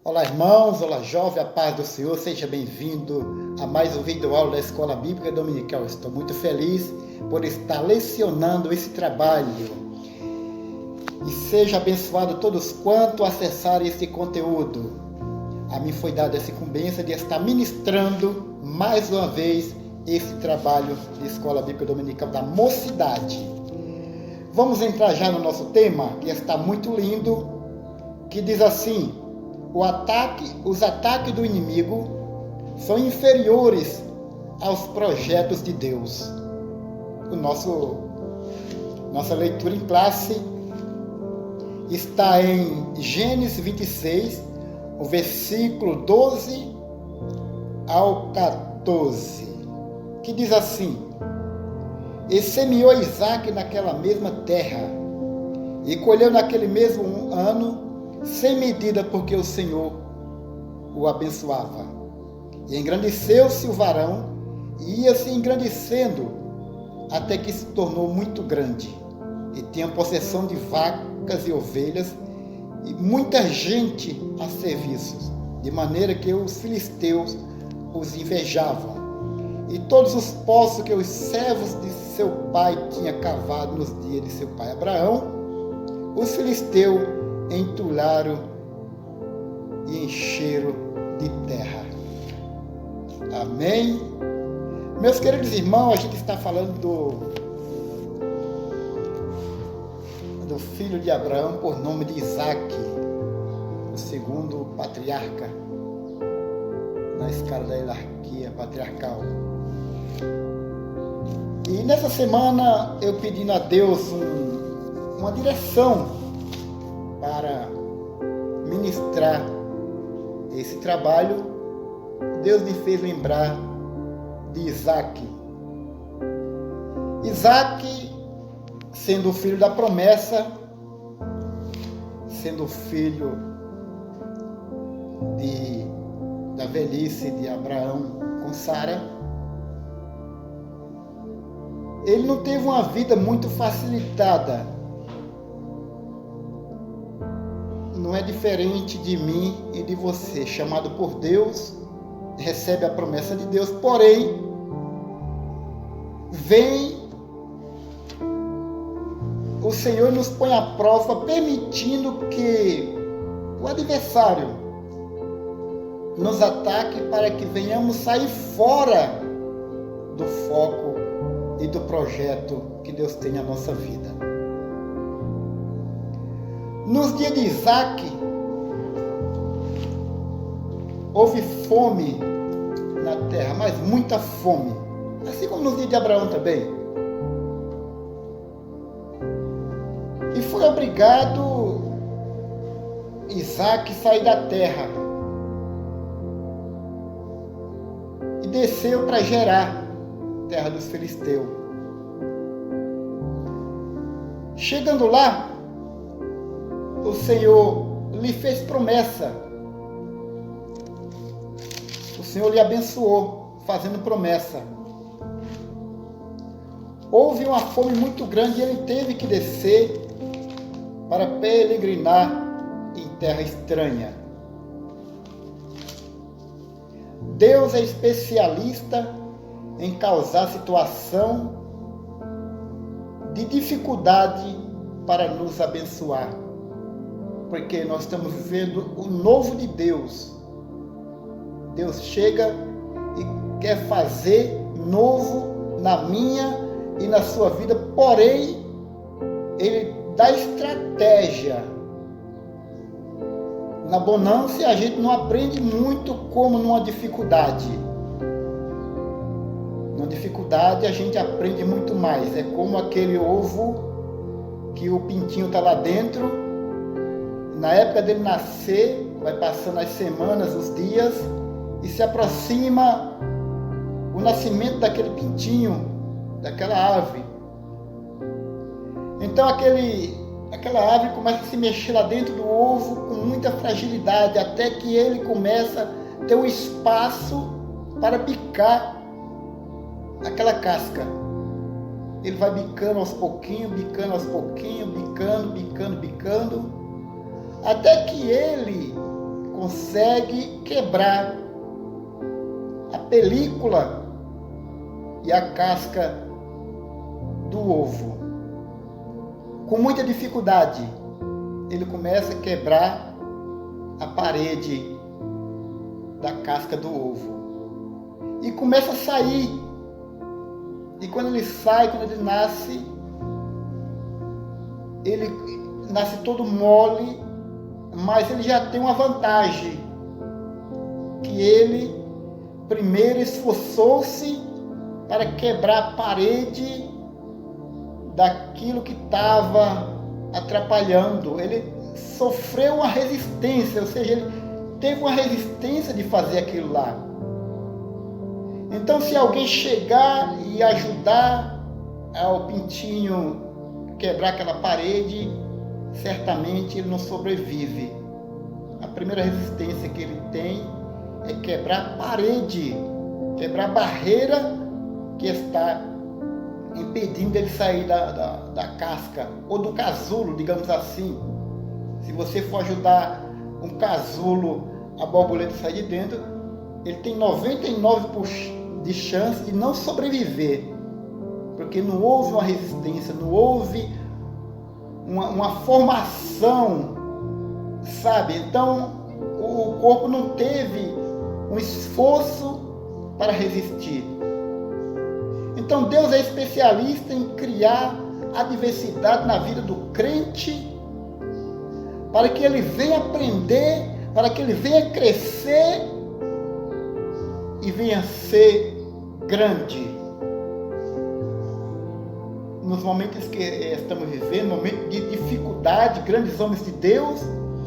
Olá, irmãos, olá, jovem, a paz do Senhor, seja bem-vindo a mais um vídeo aula da Escola Bíblica Dominical. Estou muito feliz por estar lecionando esse trabalho e seja abençoado todos quanto acessarem esse conteúdo. A mim foi dada essa incumbência de estar ministrando mais uma vez esse trabalho de Escola Bíblica Dominical da mocidade. Vamos entrar já no nosso tema, que está muito lindo, que diz assim: os ataques do inimigo são inferiores aos projetos de Deus. Nossa leitura em classe está em Gênesis 26, o versículo 12 ao 14, que diz assim: E semeou Isaque naquela mesma terra, e colheu naquele mesmo ano, sem medida, porque o Senhor o abençoava. E engrandeceu-se o varão, e ia se engrandecendo, até que se tornou muito grande, e tinha possessão de vacas e ovelhas, e muita gente a serviço, de maneira que os filisteus os invejavam. E todos os poços que os servos de seu pai tinham cavado nos dias de seu pai Abraão, os filisteus entulharam e encheram de terra. Amém? Meus queridos irmãos, a gente está falando do filho de Abraão por nome de Isaque, o segundo patriarca na escala da hierarquia patriarcal. E nessa semana eu pedindo a Deus uma direção para ministrar esse trabalho, Deus me fez lembrar de Isaque. Isaque, sendo o filho da promessa, sendo o filho da velhice de Abraão com Sara, ele não teve uma vida muito facilitada. Não é diferente de mim e de você, chamado por Deus, recebe a promessa de Deus, porém, vem o Senhor nos põe à prova, permitindo que o adversário nos ataque para que venhamos sair fora do foco e do projeto que Deus tem na nossa vida. Nos dias de Isaque, houve fome na terra, mas muita fome, assim como nos dias de Abraão também. E foi obrigado Isaque a sair da terra e desceu para Gerar, terra dos filisteus. Chegando lá, o Senhor lhe fez promessa. O Senhor lhe abençoou, fazendo promessa. Houve uma fome muito grande e ele teve que descer para peregrinar em terra estranha. Deus é especialista em causar situação de dificuldade para nos abençoar. Porque nós estamos vivendo o novo de Deus. Deus chega e quer fazer novo na minha e na sua vida, porém, Ele dá estratégia. Na bonança a gente não aprende muito como numa dificuldade. Na dificuldade a gente aprende muito mais. É como aquele ovo que o pintinho está lá dentro. Na época dele nascer, vai passando as semanas, os dias, e se aproxima o nascimento daquele pintinho, daquela ave. Então aquela ave começa a se mexer lá dentro do ovo com muita fragilidade, até que ele começa a ter um espaço para picar aquela casca. Ele vai bicando aos pouquinhos, bicando, até que ele consegue quebrar a película e a casca do ovo. Com muita dificuldade, ele começa a quebrar a parede da casca do ovo. E começa a sair. E quando ele sai, quando ele nasce todo mole, mas ele já tem uma vantagem, que ele primeiro esforçou-se para quebrar a parede daquilo que estava atrapalhando. Ele sofreu uma resistência, ou seja, ele teve uma resistência de fazer aquilo lá. Então, se alguém chegar e ajudar ao pintinho quebrar aquela parede, certamente ele não sobrevive. A primeira resistência que ele tem é quebrar a parede, quebrar a barreira que está impedindo ele sair da casca, ou do casulo, digamos assim. Se você for ajudar um casulo, a borboleta sair de dentro, ele tem 99% de chance de não sobreviver, porque não houve uma resistência, não houve uma formação, sabe? Então, o corpo não teve um esforço para resistir. Então, Deus é especialista em criar adversidade na vida do crente, para que ele venha aprender, para que ele venha crescer e venha ser grande. Nos momentos que estamos vivendo, momentos de dificuldade, grandes homens de Deus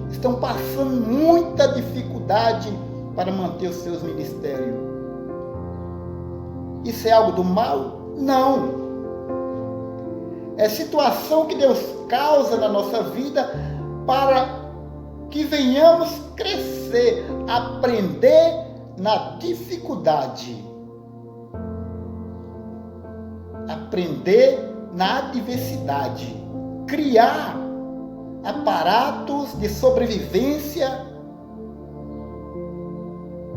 estão passando muita dificuldade para manter os seus ministérios. Isso é algo do mal? Não. É situação que Deus causa na nossa vida para que venhamos crescer, aprender na dificuldade. Aprender na adversidade. Criar aparatos de sobrevivência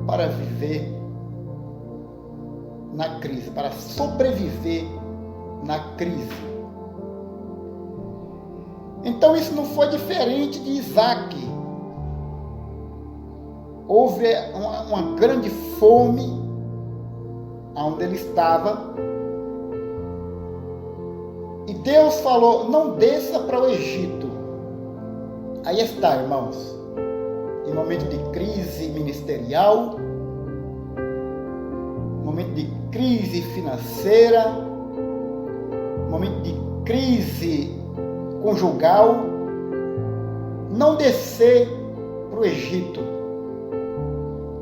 para viver na crise, para sobreviver na crise. Então isso não foi diferente de Isaac. Houve uma grande fome onde ele estava. E Deus falou, não desça para o Egito. Aí está, irmãos, em momento de crise ministerial, momento de crise financeira, momento de crise conjugal, não descer para o Egito.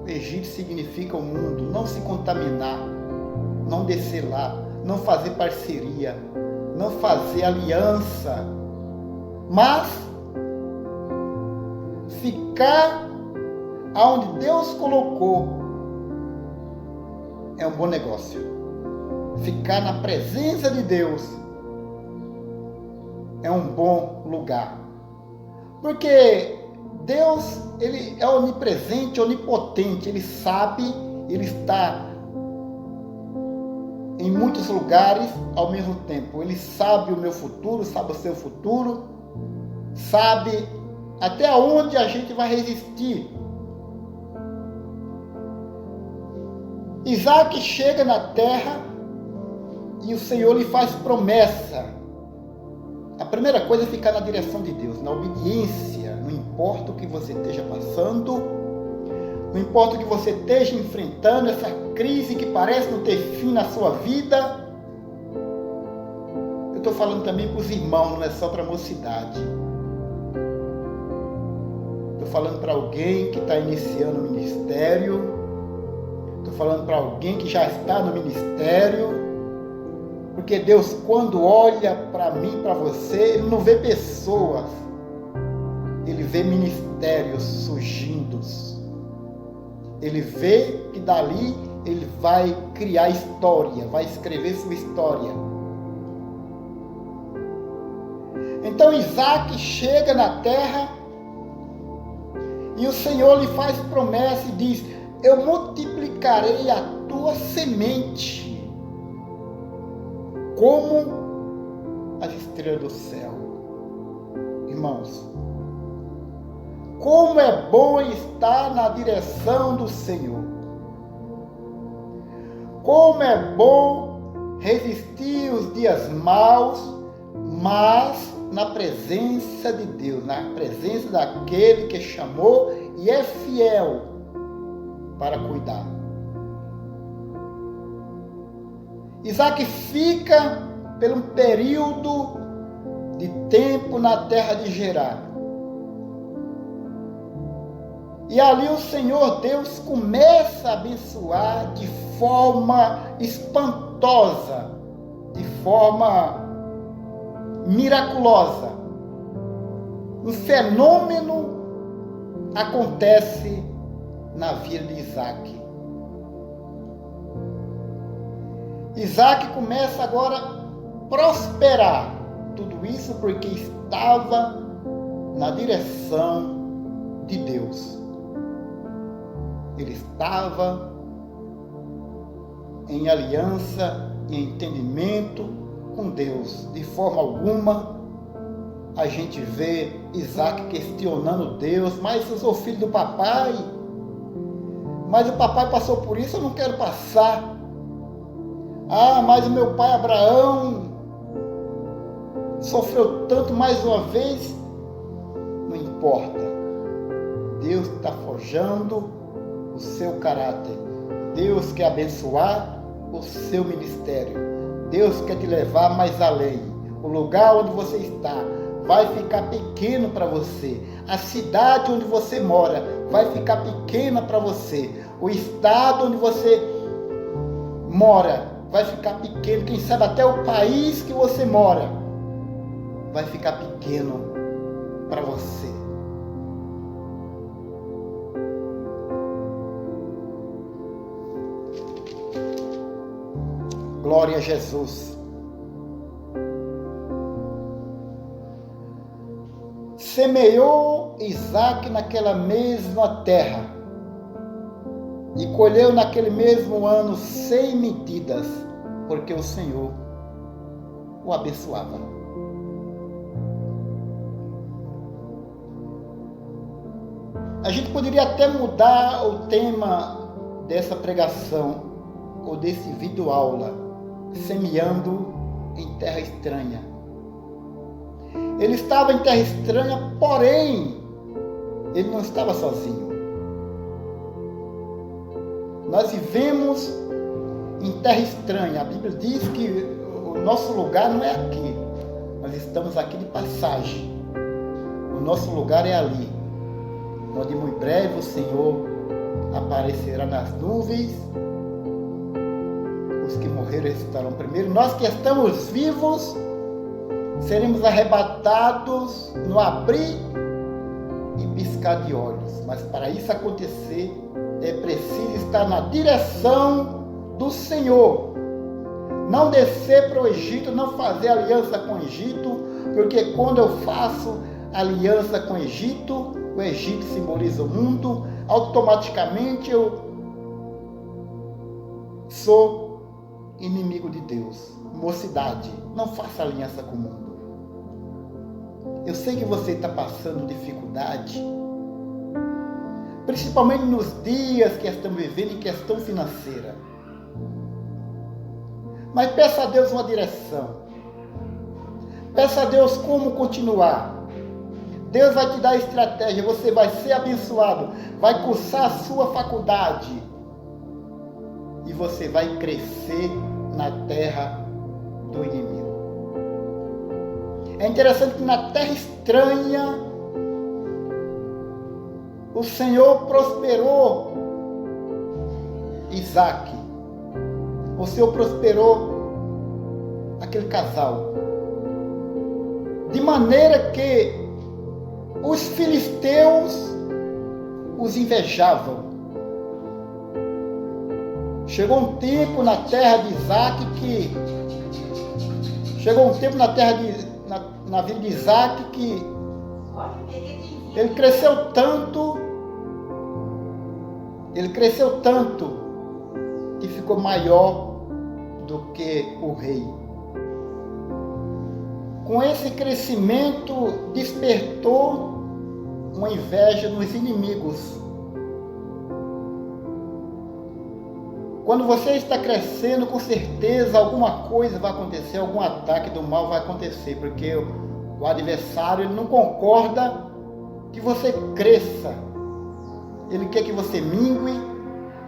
O Egito significa o mundo, não se contaminar, não descer lá, não fazer parceria, não fazer aliança, mas ficar onde Deus colocou é um bom negócio. Ficar na presença de Deus é um bom lugar. Porque Deus, ele é onipresente, onipotente, ele sabe, ele está em muitos lugares ao mesmo tempo. Ele sabe o meu futuro, sabe o seu futuro, sabe até onde a gente vai resistir. Isaac chega na terra e o Senhor lhe faz promessa. A primeira coisa é ficar na direção de Deus, na obediência. Não importa o que você esteja passando, não importa o que você esteja enfrentando, essa crise que parece não ter fim na sua vida. Eu estou falando também para os irmãos, não é só para a mocidade. Estou falando para alguém que está iniciando o ministério. Estou falando para alguém que já está no ministério. Porque Deus, quando olha para mim, para você, Ele não vê pessoas. Ele vê ministérios surgindo. Ele vê que dali Ele vai criar história, vai escrever sua história. Então Isaac chega na terra E o Senhor lhe faz promessa e diz: eu multiplicarei a tua semente como as estrelas do céu. Irmãos, como é bom estar na direção do Senhor. Como é bom resistir os dias maus, mas na presença de Deus, na presença daquele que chamou e é fiel para cuidar. Isaac fica por um período de tempo na terra de Gerar. E ali o Senhor Deus começa a abençoar de forma espantosa, de forma miraculosa. Um fenômeno acontece na vida de Isaac. Isaac começa agora a prosperar. Tudo isso porque estava na direção de Deus. Ele estava em aliança, em entendimento com Deus. De forma alguma a gente vê Isaac questionando Deus: mas eu sou filho do papai, mas o papai passou por isso, eu não quero passar. Ah, mas o meu pai Abraão sofreu tanto mais uma vez. Não importa. Deus está forjando o seu caráter. Deus quer abençoar o seu ministério. Deus quer te levar mais além. O lugar onde você está vai ficar pequeno para você. A cidade onde você mora vai ficar pequena para você. O estado onde você mora vai ficar pequeno. Quem sabe até o país que você mora vai ficar pequeno para você. Glória a Jesus. Semeou Isaac naquela mesma terra e colheu naquele mesmo ano 100 medidas, porque o Senhor o abençoava. A gente poderia até mudar o tema dessa pregação ou desse vídeo aula: semeando em terra estranha. Ele estava em terra estranha, porém ele não estava sozinho. Nós vivemos em terra estranha. A Bíblia diz que o nosso lugar não é aqui. Nós estamos aqui de passagem. O nosso lugar é ali, onde muito breve o Senhor aparecerá nas nuvens. Os que morreram ressuscitarão primeiro. Nós que estamos vivos seremos arrebatados no abrir e piscar de olhos. Mas para isso acontecer, é preciso estar na direção do Senhor. Não descer para o Egito, não fazer aliança com o Egito, porque quando eu faço aliança com o Egito simboliza o mundo, automaticamente eu sou inimigo de Deus. Mocidade, não faça aliança com o mundo. Eu sei que você está passando dificuldade, principalmente nos dias que estamos vivendo em questão financeira. Mas peça a Deus uma direção. Peça a Deus como continuar. Deus vai te dar estratégia, você vai ser abençoado, vai cursar a sua faculdade e você vai crescer na terra do inimigo. É interessante que na terra estranha o Senhor prosperou Isaac. O Senhor prosperou aquele casal. De maneira que os filisteus os invejavam. Chegou um tempo na terra de Isaac que... na vida de Isaac que ele cresceu tanto Ele cresceu tanto que ficou maior do que o rei. Com esse crescimento, despertou uma inveja nos inimigos. Quando você está crescendo, com certeza alguma coisa vai acontecer, algum ataque do mal vai acontecer, porque o adversário ele não concorda que você cresça. Ele quer que você mingue,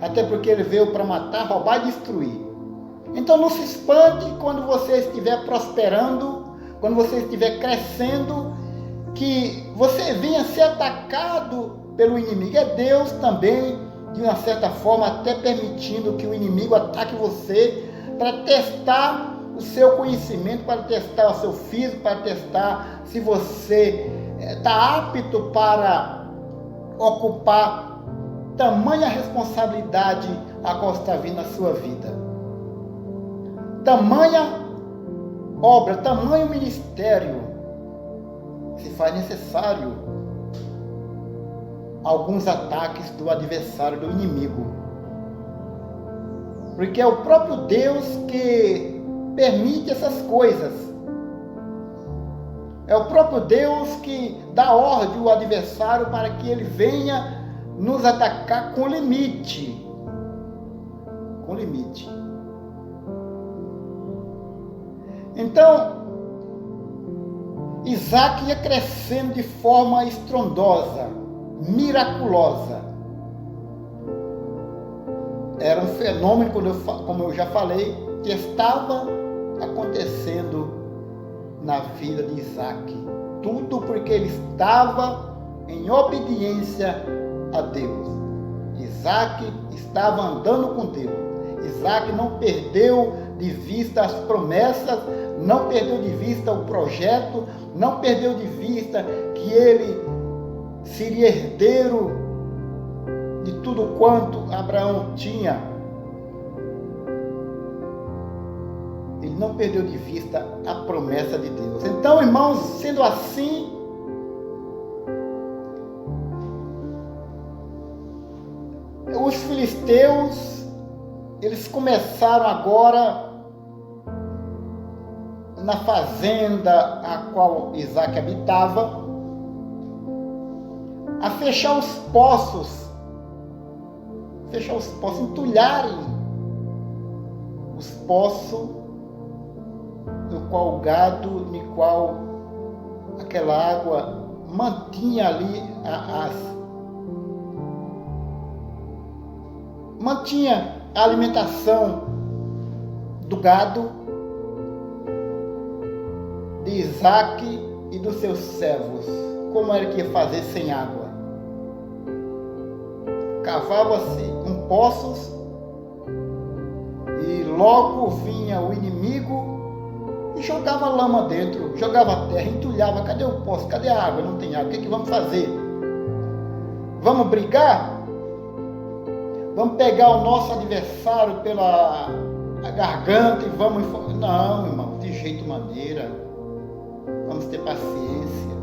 até porque ele veio para matar, roubar e destruir. Então não se espante quando você estiver prosperando, quando você estiver crescendo, que você venha ser atacado pelo inimigo. É Deus também, de uma certa forma, até permitindo que o inimigo ataque você para testar o seu conhecimento, para testar o seu físico, para testar se você está apto para ocupar tamanha responsabilidade a qual está vindo na sua vida. Tamanha obra, tamanho ministério, se faz necessário alguns ataques do adversário, do inimigo. Porque é o próprio Deus que permite essas coisas. É o próprio Deus que dá ordem ao adversário para que ele venha nos atacar com limite. Com limite. Então, Isaac ia crescendo de forma estrondosa, miraculosa. Era um fenômeno, como eu já falei, que estava acontecendo na vida de Isaac. Tudo porque ele estava em obediência a Deus. Isaac estava andando com Deus. Isaac não perdeu de vista as promessas, não perdeu de vista o projeto, não perdeu de vista que ele seria herdeiro de tudo quanto Abraão tinha. Ele não perdeu de vista a promessa de Deus. Então, irmãos, sendo assim, os filisteus, eles começaram agora, na fazenda a qual Isaac habitava, a fechar os poços, entulharem os poços, no qual o gado, no qual aquela água mantinha ali mantinha a alimentação do gado, de Isaac e dos seus servos. Como era que ia fazer sem água? Cavava-se poços e logo vinha o inimigo e jogava lama dentro, jogava terra, entulhava. Cadê o poço? Cadê a água? Não tem água. O que vamos fazer? Vamos brigar? Vamos pegar o nosso adversário pela garganta e vamos... Não, irmão, de jeito maneira. Vamos ter paciência.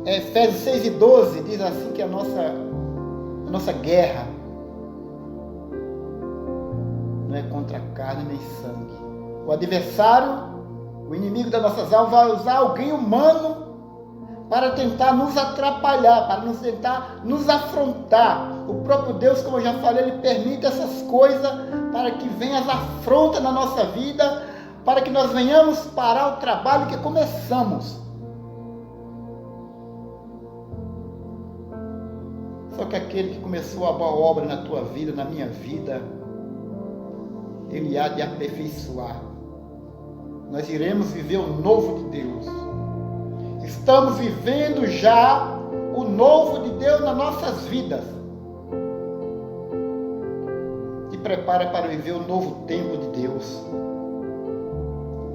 Efésios 6:12 diz assim que a nossa guerra não é contra carne nem sangue. O adversário, o inimigo das nossas almas, vai usar alguém humano para tentar nos atrapalhar, para tentar nos afrontar. O próprio Deus, como eu já falei, Ele permite essas coisas para que venham as afrontas na nossa vida, para que nós venhamos parar o trabalho que começamos. Só que aquele que começou a boa obra na tua vida, na minha vida, Ele há de aperfeiçoar. Nós iremos viver o novo de Deus. Estamos vivendo já o novo de Deus nas nossas vidas. Te prepara para viver o novo tempo de Deus.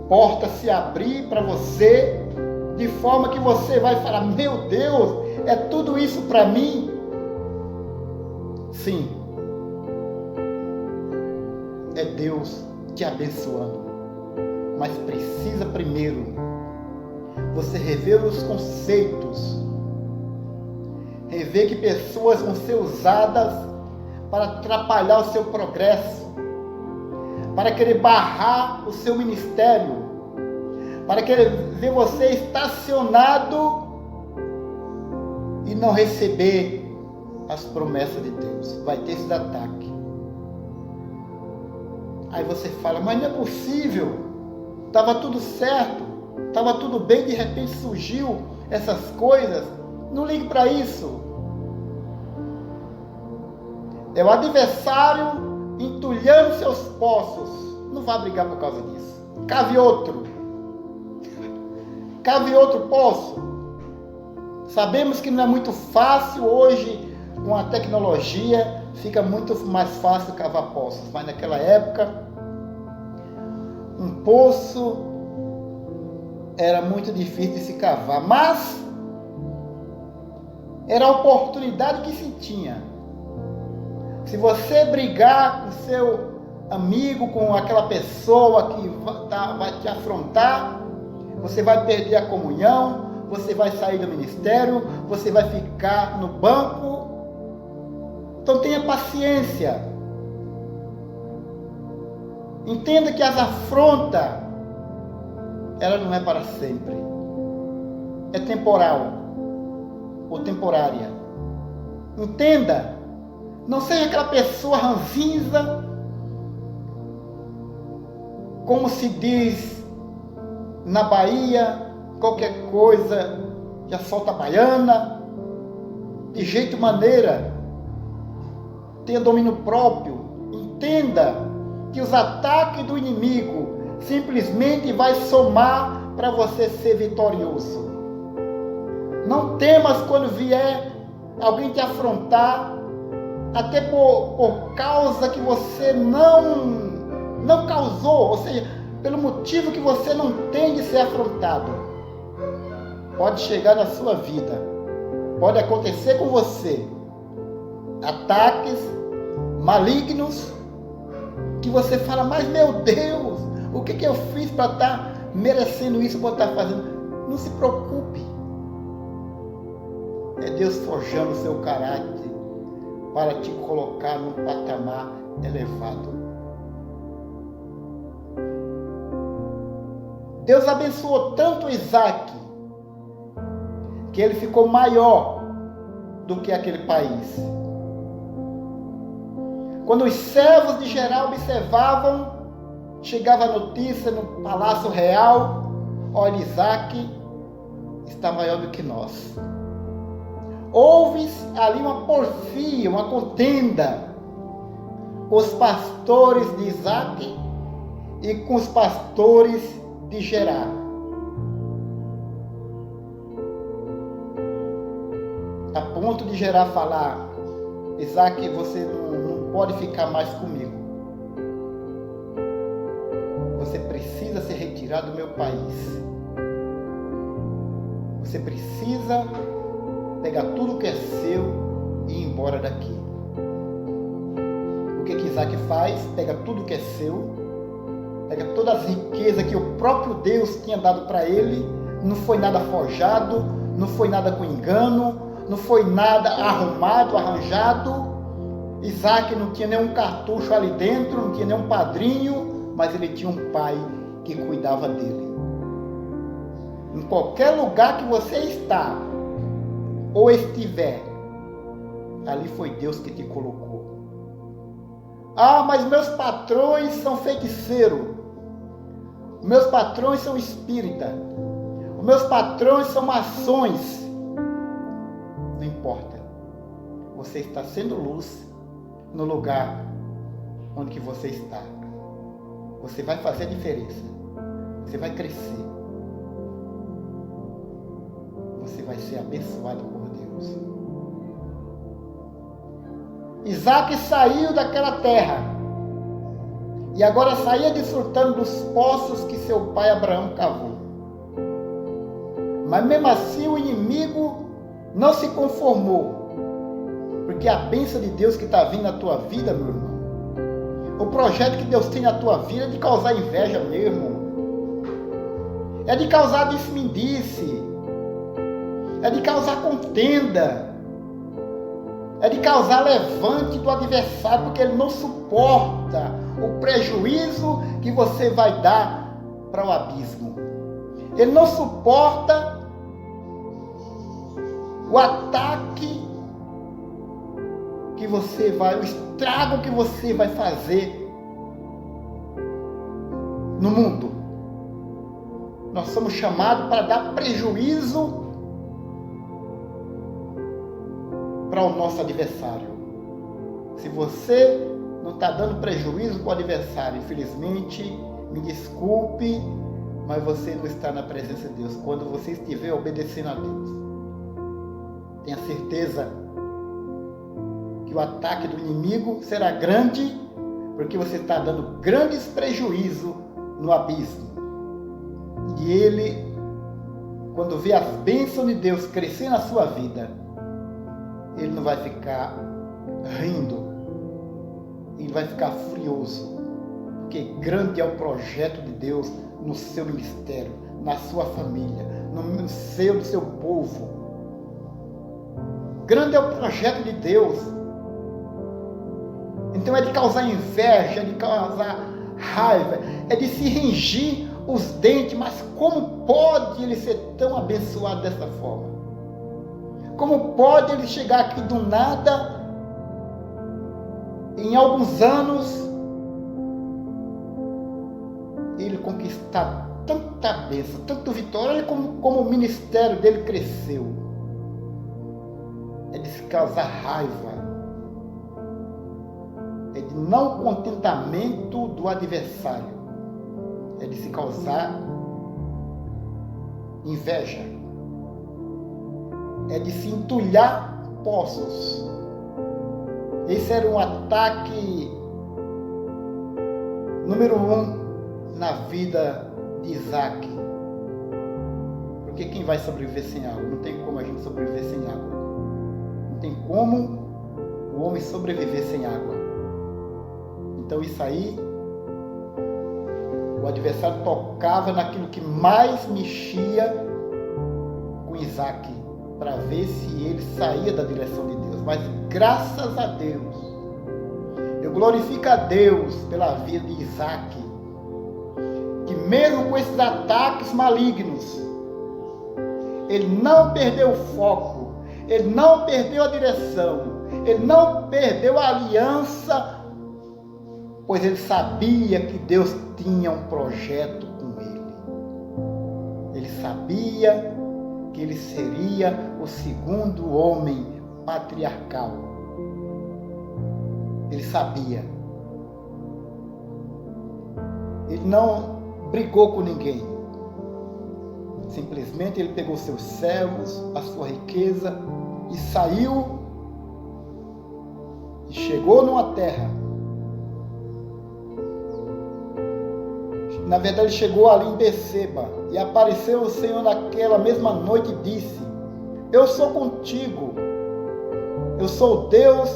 Porta se abrir para você, de forma que você vai falar: meu Deus, é tudo isso para mim? Sim. É Deus te abençoando. Mas precisa primeiro você rever os conceitos vê que pessoas vão ser usadas para atrapalhar o seu progresso, para querer barrar o seu ministério, para querer ver você estacionado e não receber as promessas de Deus. Vai ter esse ataque. Aí você fala, mas não é possível, estava tudo certo, estava tudo bem, de repente surgiu essas coisas. Não ligue para isso. É o adversário entulhando seus poços. Não vá brigar por causa disso. Cave outro poço. Sabemos que não é muito fácil hoje, com a tecnologia, fica muito mais fácil cavar poços. Mas naquela época, um poço era muito difícil de se cavar. Mas era a oportunidade que se tinha. Se você brigar com seu amigo, com aquela pessoa que vai te afrontar, você vai perder a comunhão, você vai sair do ministério, você vai ficar no banco. Então tenha paciência. Entenda que as afrontas, ela não é para sempre. É temporal ou temporária. Entenda. Não seja aquela pessoa ranzinza, como se diz na Bahia, qualquer coisa já solta a baiana. De jeito maneira, tenha domínio próprio. Entenda que os ataques do inimigo simplesmente vai somar para você ser vitorioso. Não temas quando vier alguém te afrontar, até por causa que você não causou, ou seja, pelo motivo que você não tem de ser afrontado. Pode chegar na sua vida, pode acontecer com você, ataques malignos, que você fala, mas meu Deus, o que eu fiz para estar merecendo isso, para estar fazendo? Não se preocupe. É Deus forjando o seu caráter para te colocar num patamar elevado. Deus abençoou tanto Isaac, que ele ficou maior do que aquele país. Quando os servos de Gerar observavam, chegava a notícia no palácio real, olha, Isaac está maior do que nós. Houve ali uma porfia, uma contenda com os pastores de Isaac e com os pastores de Gerar. A ponto de Gerar falar, Isaac, você não pode ficar mais comigo. Você precisa se retirar do meu país. Você precisa pegar tudo que é seu e ir embora daqui. O que Isaac faz? Pega tudo que é seu, pega todas as riquezas que o próprio Deus tinha dado para ele. Não foi nada forjado, não foi nada com engano, não foi nada arrumado, arranjado. Isaac não tinha nenhum cartucho ali dentro, não tinha nenhum padrinho, mas ele tinha um pai que cuidava dele. Em qualquer lugar que você está ou estiver, ali foi Deus que te colocou. Ah, mas meus patrões são feiticeiros, meus patrões são espíritas, os meus patrões são maçons. Não importa, você está sendo luz no lugar onde que você está. Você vai fazer a diferença, você vai crescer, você vai ser abençoado por Deus. Isaac saiu daquela terra e agora saía desfrutando dos poços que seu pai Abraão cavou. Mas mesmo assim o inimigo não se conformou, porque a bênção de Deus que está vindo na tua vida, meu irmão, o projeto que Deus tem na tua vida é de causar inveja mesmo, é de causar disse-me-disse, é de causar contenda. É de causar levante do adversário, porque ele não suporta o prejuízo que você vai dar para o abismo. Ele não suporta o ataque que você vai, o estrago que você vai fazer no mundo. Nós somos chamados para dar prejuízo para o nosso adversário. Se você não está dando prejuízo para o adversário, infelizmente, me desculpe, mas você não está na presença de Deus. Quando você estiver obedecendo a Deus, tenha certeza que o ataque do inimigo será grande, porque você está dando grandes prejuízos no abismo. E ele, quando vê as bênçãos de Deus crescer na sua vida, ele não vai ficar rindo, ele vai ficar furioso, porque grande é o projeto de Deus no seu ministério, na sua família, no seio do seu povo. Grande é o projeto de Deus. Então é de causar inveja, é de causar raiva, é de se rangir os dentes. Mas como pode ele ser tão abençoado dessa forma? Como pode ele chegar aqui do nada, em alguns anos, ele conquistar tanta bênção, tanta vitória? Olha como o ministério dele cresceu. É de se causar raiva, é de não contentamento do adversário, é de se causar inveja, é de se entulhar poços. Esse era um ataque número 1 na vida de Isaac. Porque quem vai sobreviver sem água? Não tem como a gente sobreviver sem água. Não tem como o homem sobreviver sem água. Então isso aí, o adversário tocava naquilo que mais mexia com Isaac, para ver se ele saía da direção de Deus. Mas graças a Deus, eu glorifico a Deus pela vida de Isaac, que mesmo com esses ataques malignos, ele não perdeu o foco, ele não perdeu a direção, ele não perdeu a aliança, pois ele sabia que Deus tinha um projeto com ele. Ele sabia que ele seria o segundo homem patriarcal. Ele sabia. Ele não brigou com ninguém. Simplesmente ele pegou seus servos, a sua riqueza e saiu e chegou numa terra. Na verdade, chegou ali em Beceba e apareceu o Senhor naquela mesma noite e disse: eu sou contigo, eu sou o Deus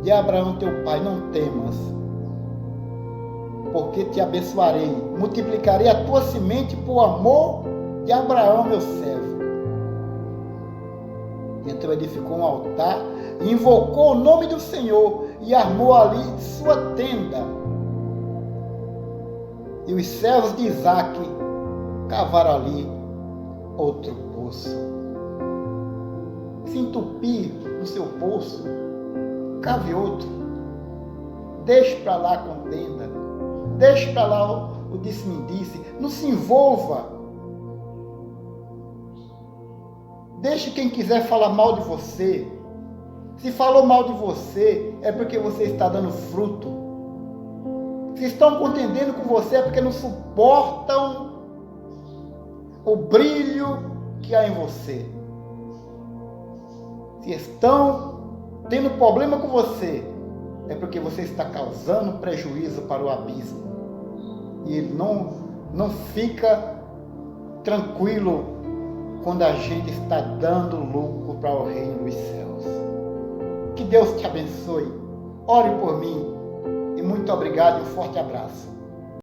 de Abraão teu pai, não temas, porque te abençoarei, multiplicarei a tua semente por amor de Abraão meu servo. Então edificou um altar, invocou o nome do Senhor e armou ali sua tenda. E os servos de Isaac cavaram ali outro poço. Se entupir no seu poço, cave outro. Deixe para lá a contenda. Deixe para lá o disse-me-disse. Não se envolva. Deixe quem quiser falar mal de você. Se falou mal de você, é porque você está dando fruto. Se estão contendendo com você, é porque não suportam o brilho que há em você. Se estão tendo problema com você, é porque você está causando prejuízo para o abismo. E ele não fica tranquilo quando a gente está dando lucro para o reino dos céus. Que Deus te abençoe. Ore por mim. E muito obrigado e um forte abraço.